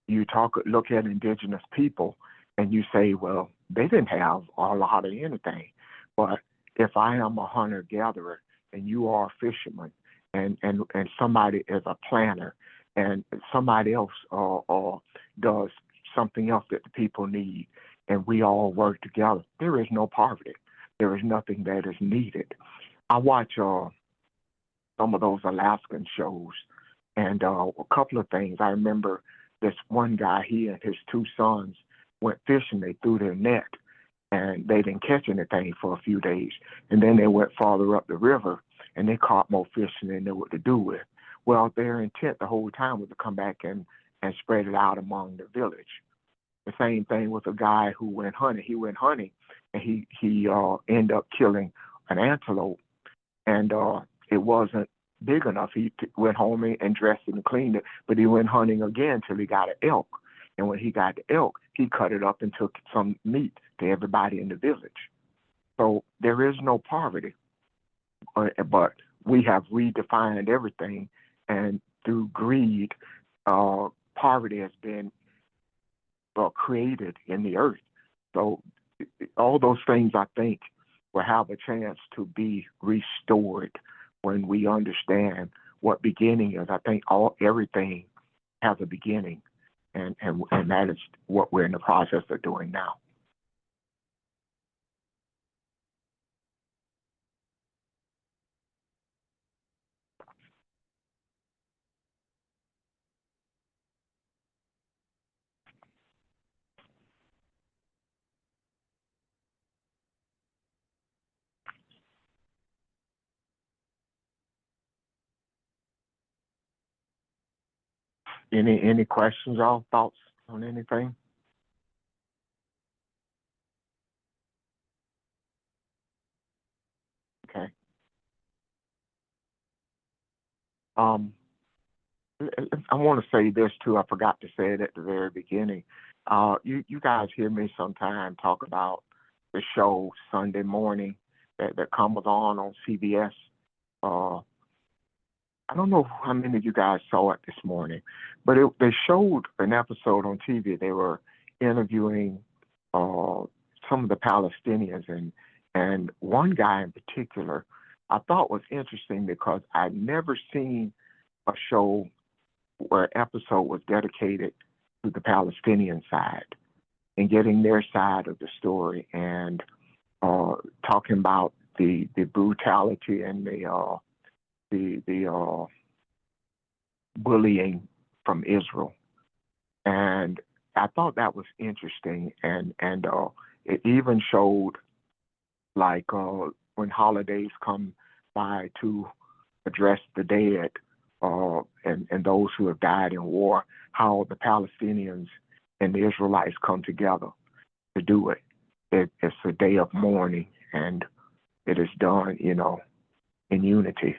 you look at indigenous people and you say, well, they didn't have a lot of anything. But if I am a hunter-gatherer and you are a fisherman and somebody is a planner and somebody else does something else that the people need and we all work together, there is no poverty. There is nothing that is needed. I watch some of those Alaskan shows and a couple of things. I remember this one guy, he and his two sons went fishing. They threw their net and they didn't catch anything for a few days. And then they went farther up the river and they caught more fish than they knew what to do with. Well, their intent the whole time was to come back and spread it out among the village. The same thing with a guy who went hunting. He went hunting and he ended up killing an antelope, and it wasn't big enough. He went home and dressed it and cleaned it, but he went hunting again till he got an elk. And when he got the elk, he cut it up and took some meat to everybody in the village. So there is no poverty, but we have redefined everything, and through greed, poverty has been created in the earth. So all those things, I think, will have a chance to be restored when we understand what beginning is. I think everything has a beginning, and that is what we're in the process of doing now. Any questions or thoughts on anything? Okay. I want to say this too. I forgot to say it at the very beginning. You guys hear me sometime talk about the show Sunday Morning that comes on CBS. I don't know how many of you guys saw it this morning, but they showed an episode on TV. They were interviewing some of the Palestinians, and one guy in particular I thought was interesting because I'd never seen a show where an episode was dedicated to the Palestinian side and getting their side of the story and talking about the brutality and the bullying from Israel. And I thought that was interesting, and it even showed like when holidays come by to address the dead and those who have died in war, how the Palestinians and the Israelites come together to do it. It's a day of mourning, and it is done, in unity.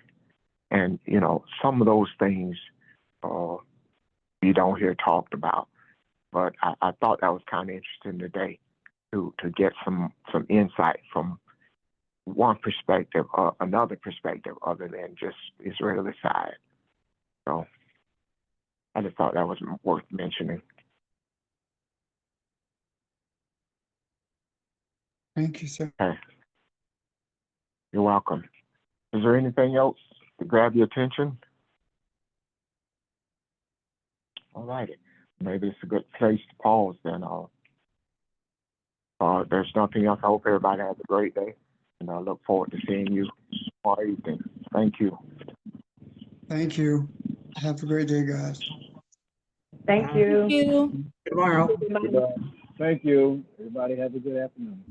And, some of those things you don't hear talked about. But I thought that was kind of interesting today to get some insight from one perspective, another perspective other than just Israeli side. So I just thought that was worth mentioning. Thank you, sir. Okay. You're welcome. Is there anything else to grab your attention? All righty. Maybe it's a good place to pause then. There's nothing else. I hope everybody has a great day, and I look forward to seeing you tomorrow evening. Thank you. Thank you. Have a great day, guys. Thank you. Tomorrow. Thank you. Everybody have a good afternoon.